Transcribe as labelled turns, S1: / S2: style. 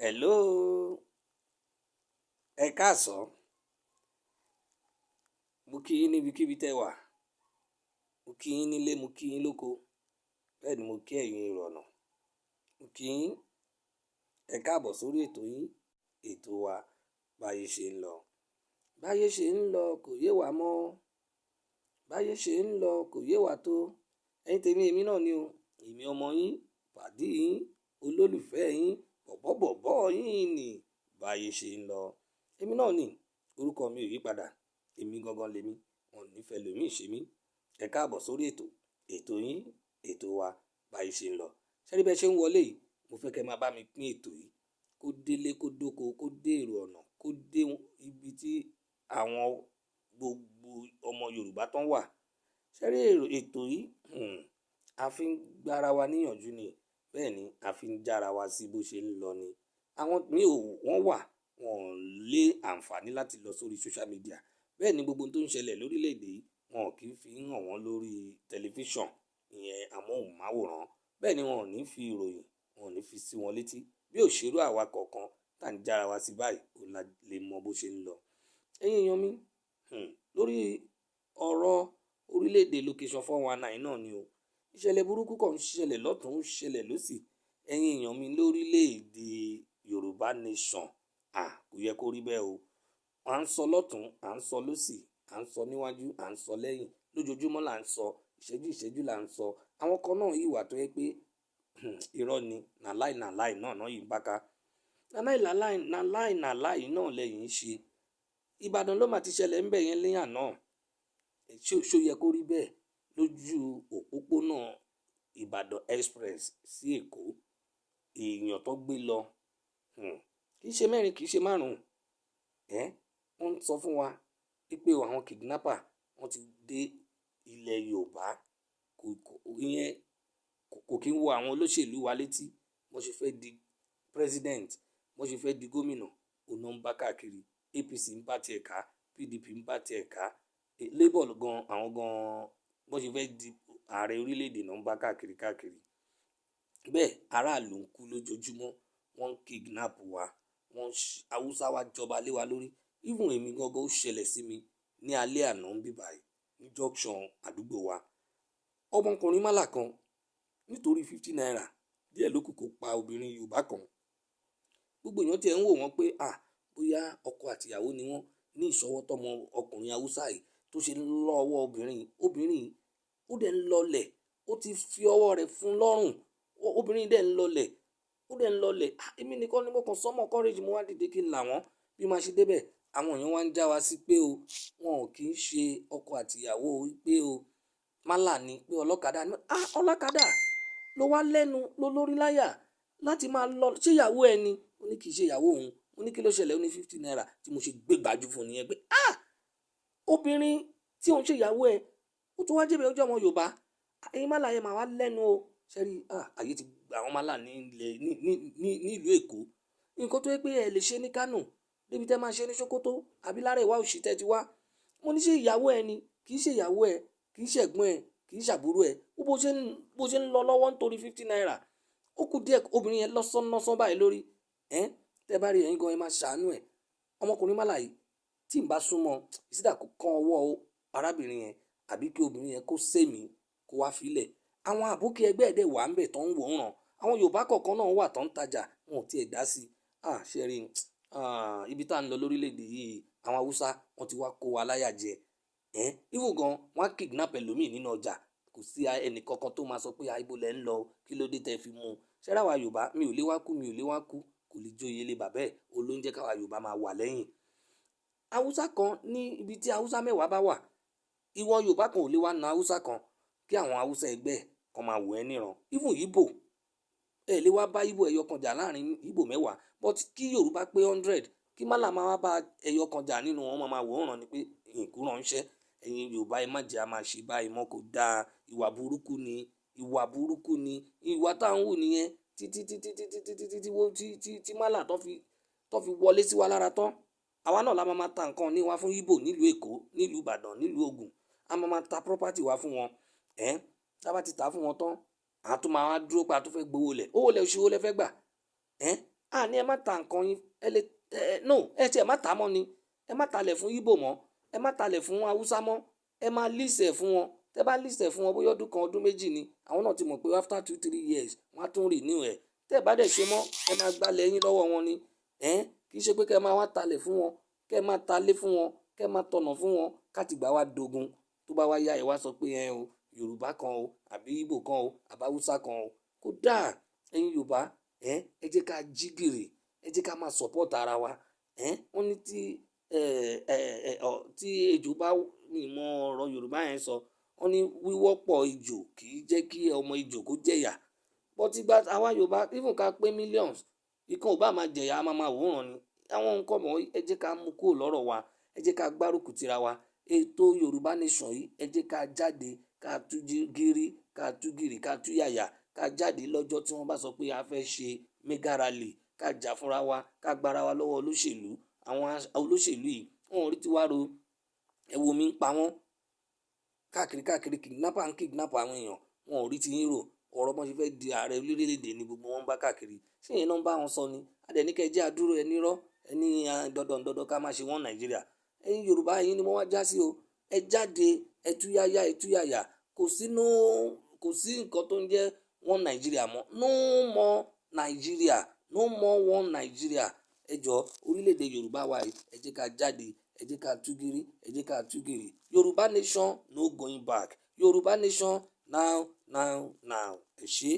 S1: Hello, ẹ káàsán. Mo kí yín níbikíbi tẹ́ wà. Mo kí yín nílé, mo kí yín lóko. Bẹ́ẹ̀ ni mo kí ẹ̀yin èrò ọ̀nà. Mo kí yín. Ẹ káàbọ̀ sórí ètò yín, ètò wa Báyé ṣe ń lọ. Báyé ṣe ń lọ kò yé wa mọ́. Báyé ṣe ń lọ kò yé wa tó. Ẹ̀yin tèmi, èmi náà ni o. Èmi ọmọ yín, pàdí yín, olólùfẹ́ yín, bọ̀bọ̀bọ̀bọ̀ yín ni Báyé ṣe ń lọ. Èmi náà ni, orúkọ mi ò yí padà. Èmi gangan lèmi, wọn ò ní fẹ́ lòmí ṣe mí. Ẹ káàbọ̀ sórí ètò yín, ètò wa Báyé ṣe ń lọ. Ṣẹ́rí bẹ́ẹ̀ ṣe ń wọlé yìí, mo fẹ́ kẹ́ máa bá mi pín ètò yìí kó délé, kó dóko, kó dé èrò ọ̀nà, kó dé ibi tí àwọn gbogbo ọmọ Yorùbá tán wà. Ṣẹ́rí ètò yìí, a fi ń gbára wa níyànjú ni. Bẹ́ẹ̀ ni a fi ń jára wa sí bó ṣe ń lọ ni. Àwọn mi ò wọ́n wà, wọn ò lé àǹfààní láti lọ sórí social media. Bẹ́ẹ̀ ni gbogbo ohun tó ń ṣẹlẹ̀ lórílẹ̀‐èdè yìí wọn ò kì í fi hàn wọ́n lórí tẹlifíṣàn, ìyẹn amóhùnmáwòrán. Bẹ́ẹ̀ ni wọn ò ní fi ìròyìn, wọn ò ní fi sí wọn létí. Bí òṣèré àwa kọ̀ọ̀kan tá ń jára wa sí báyìí, ó lè mọ bó ṣe ń lọ. Ẹ̀yin èèyàn mi, lórí ọ̀rọ̀ orílẹ̀‐èdè location 419 náà ni o. Ìṣẹ̀lẹ̀ burúkú kan ń ṣẹlẹ̀ lọ́tùn, ń ṣẹlẹ̀ lósì. Ẹ̀yin èèyàn mi lórílẹ̀‐èdè Yorùbá nation, kò yẹ kó rí bẹ́ẹ̀ o. À ń sọ lọ́tùn, à ń sọ lósì, à ń sọ níwájú, à ń sọ lẹ́yìn. Lójoojúmọ́ là ń sọ, ìṣẹ́jú là ń sọ. Àwọn kan náà yìí wà tó yẹ pé irọ́ ni, nàláì náà yìí ń bá ká. Nàláì náà lẹ́yìn ń ṣe. Ìbàdàn ló mà ti ṣẹlẹ̀ ń bẹ̀ yẹn lẹ́yìn àná. Ṣó yẹ kó rí bẹ́ẹ̀ lójú òpópónà Ìbàdàn express sí Èkó. Èèyàn tó gbé lọ kì í ṣe mẹ́rin, kì í ṣe márùn-ún. Wọ́n ń sọ fún wa pé àwọn kidnapper wọ́n ti dé ilẹ̀ Yorùbá. Ìyẹn kò kí ń wo àwọn olóṣèlú wa létí. Wọ́n ṣe fẹ́ di president, wọ́n ṣe fẹ́ di gómìnà, ọ̀nà ń bá káàkiri. APC ń bá tiẹ̀ ká, PDP ń bá tiẹ̀ ká. Labour gan, àwọn gan wọ́n ṣe fẹ́ di ààrẹ orílẹ̀-èdè náà ń bá káàkiri. Bẹ́ẹ̀ aráàlú ń kú lójoojúmọ́. Wọ́n ń kidnap wa. Haúsá wa jọba lé wa lórí. Even èmi gangan ó ṣẹlẹ̀ sí mi ní alẹ́ àná ń bí báyìí ní junction àdúgbò wa. Ọmọkùnrin málà kan nítorí 50 naira díẹ̀ ló kù kó pa obìnrin Yorùbá kan. Gbogbo èèyàn tí ẹ̀ ń wò wọ́n pé bóyá ọkọ àti ìyàwó ni wọ́n ní ìṣọwọ́ tọmọ ọkùnrin Haúsá yìí tó ṣe lọ́wọ́ obìnrin ó dẹ̀ ń lọlẹ̀, ó ti fi ọwọ́ rẹ̀ fún lọ́rùn. Obìnrin dẹ̀ ń lọlẹ̀. Èmi nìkan ni mo kàn sọ́mọ̀ courage mo wá dìde kí n là wọ́n bí máa ṣe débẹ̀. Àwọn èèyàn wá ń já wa sí pé wọn ò kì í ṣe ọkọ àti ìyàwó pé málà ni pé ọlọ́kadà ni. Ọlọ́kadà ló wá lẹ́nu ló lórí láyà láti máa lọ. Ṣé ìyàwó ẹ ni? Ó ní kì í ṣe ìyàwó òun. Ó ní kí ló ṣẹlẹ̀? Ó ní 50 naira tí mo ṣe gbé gbájú fún nìyẹn pé obìnrin tí òun ṣe ìyàwó ẹ ó tún wá jẹ́bẹ̀ẹ́ ojú ọmọ Yorùbá. Ẹ̀yin málà yẹn máa wá lẹ́nu o. Ṣẹ́rí àyè ti gba àwọn málà ní ìlú Èkó. Nǹkan tó yẹ pé ẹ lè ṣe ní Kánò débi tẹ́ máa ṣe ní Sókótó àbí lára ìwà òṣì tẹ́ ti wá. Mo ní ṣe ìyàwó ẹ ni? Kì í ṣe ìyàwó ẹ, kì í ṣẹ̀gbọ́n ẹ, kì í ṣàbúrò ẹ. Bó ṣe ń lọ lọ́wọ́ nítorí 50 naira. Ó kù díẹ̀ obìnrin yẹn lọ́sán báyìí lórí. Tẹ́ bá rí ẹ̀yin gan ẹ máa ṣàánú ẹ̀. Ọmọkùnrin málà yìí tí ń bá súnmọ́ ìsídà kó kan ọwọ́ arábìnrin yẹn àbí kí obìnrin yẹn kó sèmí kó wá filẹ̀. Àwọn àbókí ẹgbẹ́ ẹ̀dẹ̀ wà ń bẹ̀ tó ń wòran. Àwọn Yorùbá kọ̀ọ̀kan náà wà tó ń tajà, wọn ò tiẹ̀ dá sí. Ṣẹ́rí ibi tá ń lọ lórílẹ̀‐èdè yìí àwọn Haúsá wọ́n ti wá kó wa láyà jẹ. Even gan wọ́n á kidnap ẹlòmíì nínú ọjà. Kò sí ẹnì kankan tó máa sọ pé ibo lẹ̀ ń lọ, kí ló dé tẹ́ fi mú un. Ṣẹ́rí àwa Yorùbá mi ò lè wá kú kò lè jó iyele bàbá ẹ̀ olóúnjẹ káwa Yorùbá máa wà lẹ́yìn. Haúsá kan ní ibi tí Haúsá mẹ́wàá bá wà, ìwọ Yorùbá kan ò lè wá na Haúsá kan kí àwọn Haúsá ẹgbẹ́ kan máa wò ẹ́ níran. Even Ìgbò ẹ lè wá bá Ìgbò ẹyọ kan jà láàrin Ìgbò mẹ́wàá, but kí Yorùbá pé 100 kí málà máa bá ẹyọ kan jà nínú wọn máa wò ó ràn ní pé ìkú ránṣẹ́. Ẹ̀yin Yorùbá ẹ má jẹ́ a máa ṣe báyìí mọ́, kò dáa. Ìwà burúkú ni ìwà tá ń wù nìyẹn tí málà tó fi wọlé sí wa lára tán. Àwa náà la máa ta nǹkan ní wa fún Ìgbò nílùú Èkó, nílùú Ìbàdàn, nílùú Ògùn. A máa ta property wa fún wọn. Tá bá ti ta fún wọn tán, a tún máa dúró pé a tún fẹ́ gbowó lẹ̀. Owó lẹ̀ òṣìwò lẹ fẹ́ gbà. àní ẹ má ta nǹkan yín, no, ẹ tiẹ̀ má ta mọ́ ni. Ẹ má talẹ̀ fún Igbo mọ́, ẹ má talẹ̀ fún Hausa mọ́, ẹ má lease ẹ̀ fún wọn. Tẹ bá lease ẹ̀ fún wọn bóyá ọdún kan, ọdún méjì ni, àwọn náà ti mọ̀ pé after 2-3 years wọ́n á tún renew ẹ̀. Tẹ bá dẹ̀ ṣe mọ́, ẹ má gbalẹ̀ yín lọ́wọ́ wọn ni. Kì í ṣe pé kí ẹ máa wá talẹ̀ fún wọn, kí ẹ máa talé fún wọn, kí ẹ máa tọ̀nà fún wọn, káti gbà wá dogun. Tó bá wá yá ẹ wá sọ pé o Yorùbá kan o àbí Igbo kan o àbí Hausa kan o. Kò dáa. Ẹ̀yin Yorùbá, ẹ jẹ́ ká jí gìrì, ẹ jẹ́ ká máa support ara wa. Wọ́n ní tí ejò bá ní ìmọ̀ ọ̀rọ̀ Yorùbá yẹn sọ, wọ́n ní wíwọ́pọ̀ ejò kì í jẹ́ kí ọmọ ejò kó jẹ̀yà. But ìgbà àwa Yorùbá, even ká pé millions, ìkan ò bá máa jẹ̀yà, a máa wòran ni. Àwọn nǹkan mọ̀, ẹ jẹ́ ká mú kúrò lọ́rọ̀ wa, ẹ jẹ́ ká gbárùkù tira wa. Ètò Yorùbá nation yìí, ẹ jẹ́ ká jáde, ká tú gìrì, ká tú yàyà, ká jáde lọ́jọ́ tí wọ́n bá sọ pé a fẹ́ ṣe mega rally, ká jà fúnra wa, ká gbára wa lọ́wọ́ olóṣèlú. Àwọn olóṣèlú yìí, wọn ò rí tiwa ro. Ẹ wo mi ń pa wọ́n káàkiri, kidnapper ń kidnap àwọn èèyàn, wọn ò rí ti yín rò. Ọ̀rọ̀ bọ́n ṣe fẹ́ di ààrẹ orílẹ̀-èdè ni gbogbo wọn bá káàkiri. Ṣé ìyẹn náà ń bá wọn sọ ni? Adẹ̀ní kẹ́ jẹ́ àdúró ẹ nírọ́, ẹni dandan ká máa ṣe wọ́n Nàìjíríà. Ẹ̀yin Yorùbá yìí ni mo wá já sí o. Ẹ jáde, ẹ tú yáyà. Kò sí nǹkan tó ń jẹ́ one Nàìjíríà mọ́. No more Nàìjíríà, no more one Nàìjíríà. Ẹ jọ̀ọ́, orílẹ̀-èdè Yorùbá wa yìí, ẹ jẹ́ ká jáde, ẹ jẹ́ ká tú gìrì. Yorùbá nation, no going back. Yorùbá nation, now. Ẹ ṣé.